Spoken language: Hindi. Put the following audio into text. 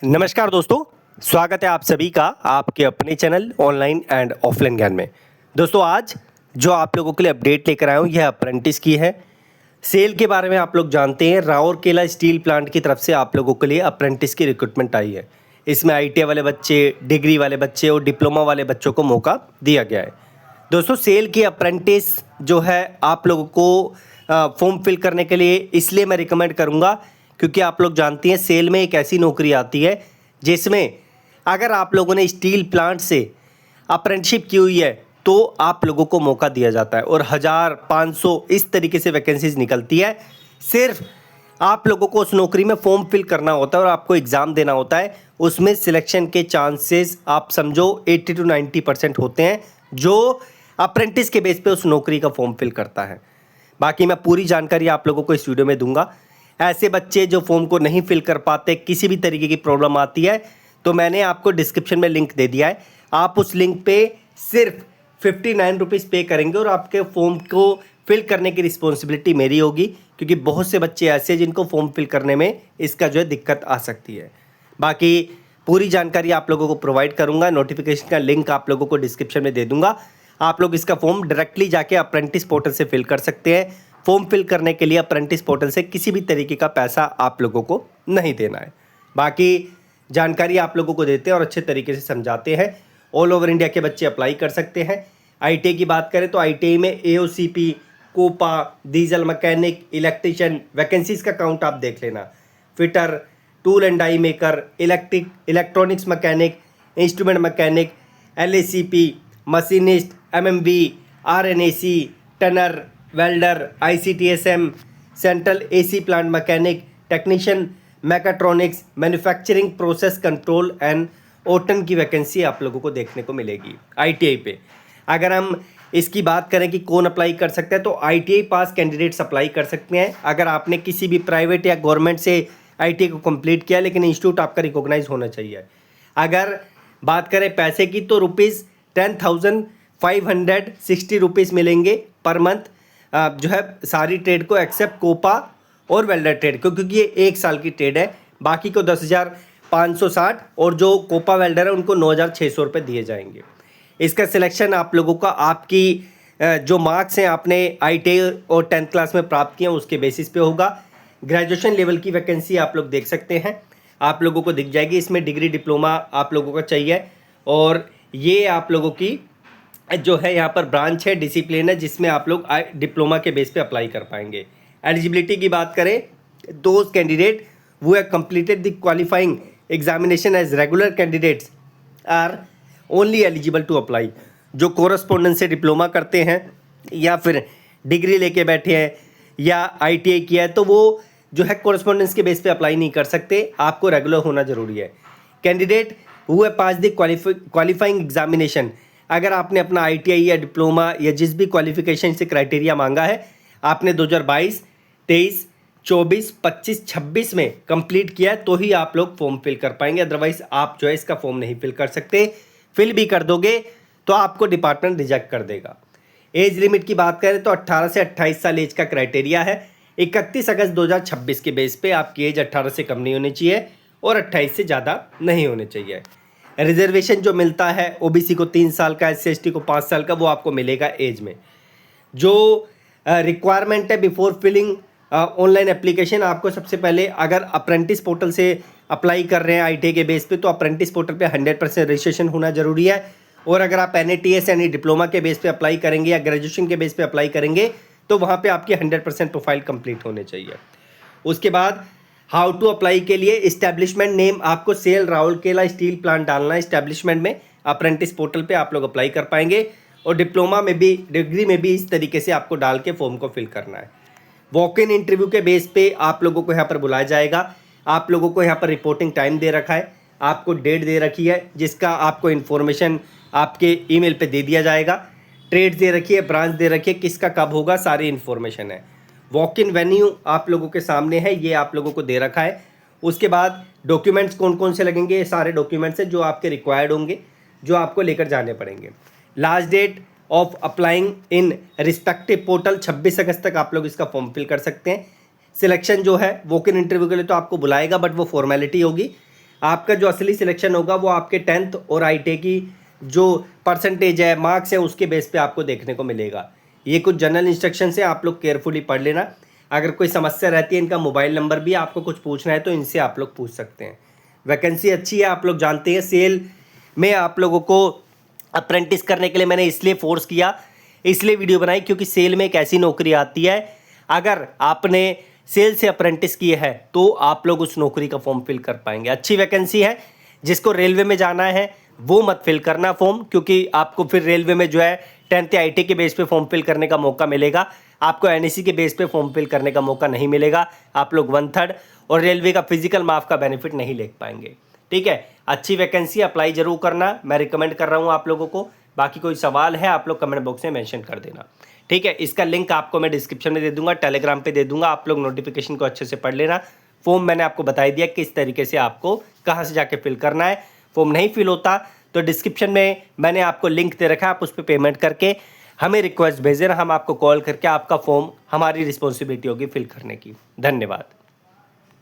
नमस्कार दोस्तों, स्वागत है आप सभी का आपके अपने चैनल ऑनलाइन एंड ऑफलाइन ज्ञान में। दोस्तों आज जो आप लोगों के लिए अपडेट लेकर आया हूँ यह अप्रेंटिस की है। सेल के बारे में आप लोग जानते हैं, राउरकेला स्टील प्लांट की तरफ से आप लोगों के लिए अप्रेंटिस की रिक्रूटमेंट आई है। इसमें आईटीआई वाले बच्चे, डिग्री वाले बच्चे और डिप्लोमा वाले बच्चों को मौका दिया गया है। दोस्तों सेल की अप्रेंटिस जो है आप लोगों को फॉर्म फिल करने के लिए इसलिए मैं रिकमेंड करूँगा क्योंकि आप लोग जानती हैं सेल में एक ऐसी नौकरी आती है जिसमें अगर आप लोगों ने स्टील प्लांट से अप्रेंटिसशिप की हुई है तो आप लोगों को मौका दिया जाता है और 1500 इस तरीके से वैकेंसीज निकलती है। सिर्फ आप लोगों को उस नौकरी में फॉर्म फिल करना होता है और आपको एग्ज़ाम देना होता है। उसमें सिलेक्शन के चांसेस आप समझो 80 to 90% होते हैं जो अप्रेंटिस के बेस पे उस नौकरी का फॉर्म फिल करता है। बाकी मैं पूरी जानकारी आप लोगों को इस वीडियो में दूंगा। ऐसे बच्चे जो फॉर्म को नहीं फिल कर पाते, किसी भी तरीके की प्रॉब्लम आती है तो मैंने आपको डिस्क्रिप्शन में लिंक दे दिया है। आप उस लिंक पे सिर्फ 59 रुपीज़ पे करेंगे और आपके फॉर्म को फिल करने की रिस्पॉन्सिबिलिटी मेरी होगी क्योंकि बहुत से बच्चे ऐसे हैं जिनको फॉर्म फिल करने में इसका जो है दिक्कत आ सकती है। बाकी पूरी जानकारी आप लोगों को प्रोवाइड करूँगा। नोटिफिकेशन का लिंक आप लोगों को डिस्क्रिप्शन में दे दूँगा। आप लोग इसका फॉर्म डायरेक्टली जाके अप्रेंटिस पोर्टल से फिल कर सकते हैं। फॉर्म फिल करने के लिए अप्रेंटिस पोर्टल से किसी भी तरीके का पैसा आप लोगों को नहीं देना है। बाकी जानकारी आप लोगों को देते हैं और अच्छे तरीके से समझाते हैं। ऑल ओवर इंडिया के बच्चे अप्लाई कर सकते हैं। आईटीआई की बात करें तो आईटीआई में AOCP, COPA, diesel mechanic, electrician vacancies का काउंट आप देख लेना। Fitter, tool and die maker, electronics mechanic, instrument mechanic, LACP, machinist, MMV, RNAC, turner, welder, ICTSM, central AC plant mechanic, technician, mechatronics, manufacturing process control and ओटन की वैकेंसी आप लोगों को देखने को मिलेगी आईटीआई पे। अगर हम इसकी बात करें कि कौन अप्लाई कर सकता है तो आईटीआई पास कैंडिडेट्स अप्लाई कर सकते हैं। अगर आपने किसी भी प्राइवेट या गवर्नमेंट से आईटीआई को कंप्लीट किया लेकिन इंस्टीट्यूट आपका रिकॉग्नाइज होना चाहिए। अगर बात करें पैसे की तो ₹10,560 मिलेंगे पर मंथ जो है सारी ट्रेड को एक्सेप्ट कोपा और वेल्डर ट्रेड को, क्योंकि ये 1 साल की ट्रेड है। बाकी को 10,560 और जो कोपा वेल्डर है उनको 9,600 रुपये दिए जाएंगे। इसका सिलेक्शन आप लोगों का आपकी जो मार्क्स हैं आपने आईटीआई और 10th क्लास में प्राप्त किए हैं उसके बेसिस पे होगा। ग्रेजुएशन लेवल की वैकेंसी आप लोग देख सकते हैं, आप लोगों को दिख जाएगी। इसमें डिग्री डिप्लोमा आप लोगों का चाहिए और ये आप लोगों की जो है यहाँ पर ब्रांच है, डिसिप्लिन है जिसमें आप लोग डिप्लोमा के बेस पे अप्लाई कर पाएंगे। एलिजिबिलिटी की बात करें, those candidate who have completed the qualifying examination as regular candidates are only eligible to apply. जो कोरस्पोंडेंस से डिप्लोमा करते हैं या फिर डिग्री लेके बैठे हैं या आईटीआई किया है तो वो जो है कोरस्पोंडेंस के बेस पे अप्लाई नहीं कर सकते, आपको रेगुलर होना जरूरी है। Candidate who have pass the qualifying examination, अगर आपने अपना आईटीआई या डिप्लोमा या जिस भी क्वालिफिकेशन से क्राइटेरिया मांगा है आपने 2022, 23, 24, 25, 26 में कंप्लीट किया है तो ही आप लोग फॉर्म फिल कर पाएंगे। अदरवाइज आप जो है इसका फॉर्म नहीं फिल कर सकते। फिल भी कर दोगे तो आपको डिपार्टमेंट रिजेक्ट कर देगा। एज लिमिट की बात करें तो 18 से 28 साल एज का क्राइटेरिया है। 31 अगस्त 2026 के बेस पे आपकी एज 18 से कम नहीं होनी चाहिए और 28 से ज़्यादा नहीं होनी चाहिए। रिजर्वेशन जो मिलता है ओबीसी को 3 साल का, एससी/एसटी को 5 साल का, वो आपको मिलेगा एज में। जो रिक्वायरमेंट है बिफोर फिलिंग ऑनलाइन एप्लीकेशन, आपको सबसे पहले अगर अप्रेंटिस पोर्टल से अप्लाई कर रहे हैं आईटीआई के बेस पे तो अप्रेंटिस पोर्टल पे 100% रजिस्ट्रेशन होना जरूरी है। और अगर आप एनएटीएस यानी डिप्लोमा के बेस पे अप्लाई करेंगे या ग्रेजुएशन के बेस पे अप्लाई करेंगे तो वहाँ पे आपकी 100% प्रोफाइल कंप्लीट होने चाहिए। उसके बाद हाउ टू अप्लाई के लिए इस्टेब्लिशमेंट नेम आपको सेल राउरकेला स्टील प्लांट डालना है। इस्टेब्लिशमेंट में अप्रेंटिस पोर्टल पे आप लोग अप्लाई कर पाएंगे और डिप्लोमा में भी, डिग्री में भी इस तरीके से आपको डाल के फॉर्म को फिल करना है। वॉक इन इंटरव्यू के बेस पे आप लोगों को यहाँ पर बुलाया जाएगा। आप लोगों को यहाँ पर रिपोर्टिंग टाइम दे रखा है, आपको डेट दे रखी है जिसका आपको इन्फॉर्मेशन आपके ईमेल पे दे दिया जाएगा। ट्रेड दे रखी है, ब्रांच दे रखी है, किसका कब होगा सारी इन्फॉर्मेशन है। वॉक इन वेन्यू आप लोगों के सामने है, ये आप लोगों को दे रखा है। उसके बाद डॉक्यूमेंट्स कौन कौन से लगेंगे, ये सारे डॉक्यूमेंट्स हैं जो आपके रिक्वायर्ड होंगे, जो आपको लेकर जाने पड़ेंगे। Last date of applying in respective portal 26 अगस्त तक आप लोग इसका फॉर्म फिल कर सकते हैं। सिलेक्शन जो है वॉक इन इंटरव्यू के लिए तो आपको बुलाएगा बट वो फॉर्मेलिटी होगी। आपका जो असली सिलेक्शन होगा वो आपके 10th और IIT की जो परसेंटेज है, मार्क्स है, उसके बेस पे आपको देखने को मिलेगा। ये कुछ जनरल इंस्ट्रक्शन है, आप लोग केयरफुली पढ़ लेना। अगर कोई समस्या रहती है, इनका मोबाइल नंबर भी, आपको कुछ पूछना है तो इनसे आप लोग पूछ सकते हैं। वैकेंसी अच्छी है, आप लोग जानते हैं। सेल में आप लोगों को अप्रेंटिस करने के लिए मैंने इसलिए फोर्स किया, इसलिए वीडियो बनाई, क्योंकि सेल में एक ऐसी नौकरी आती है, अगर आपने सेल से अप्रेंटिस किया है तो आप लोग उस नौकरी का फॉर्म फिल कर पाएंगे। अच्छी वैकेंसी है। जिसको रेलवे में जाना है वो मत फिल करना फॉर्म, क्योंकि आपको फिर रेलवे में जो है 10th IIT के बेस पे फॉर्म फिल करने का मौका मिलेगा, आपको NEC के बेस पे फॉर्म फिल करने का मौका नहीं मिलेगा। आप लोग 1/3 और रेलवे का फिजिकल मार्क्स का बेनिफिट नहीं ले पाएंगे। ठीक है, अच्छी वैकेंसी, अप्लाई जरूर करना, मैं रिकमेंड कर रहा हूँ आप लोगों को। बाकी कोई सवाल है आप लोग कमेंट बॉक्स में मेंशन कर देना। ठीक है, इसका लिंक आपको मैं डिस्क्रिप्शन में दे दूंगा, टेलीग्राम पे दे दूंगा, आप लोग नोटिफिकेशन को अच्छे से पढ़ लेना। फॉर्म मैंने आपको बता दिया किस तरीके से आपको कहाँ से जाके फिल करना है। फॉर्म नहीं फिल होता तो डिस्क्रिप्शन में मैंने आपको लिंक दे रखा है, आप उस पर पेमेंट करके हमें रिक्वेस्ट भेजें, हम आपको कॉल करके आपका फॉर्म, हमारी रिस्पॉन्सिबिलिटी होगी फिल करने की। धन्यवाद।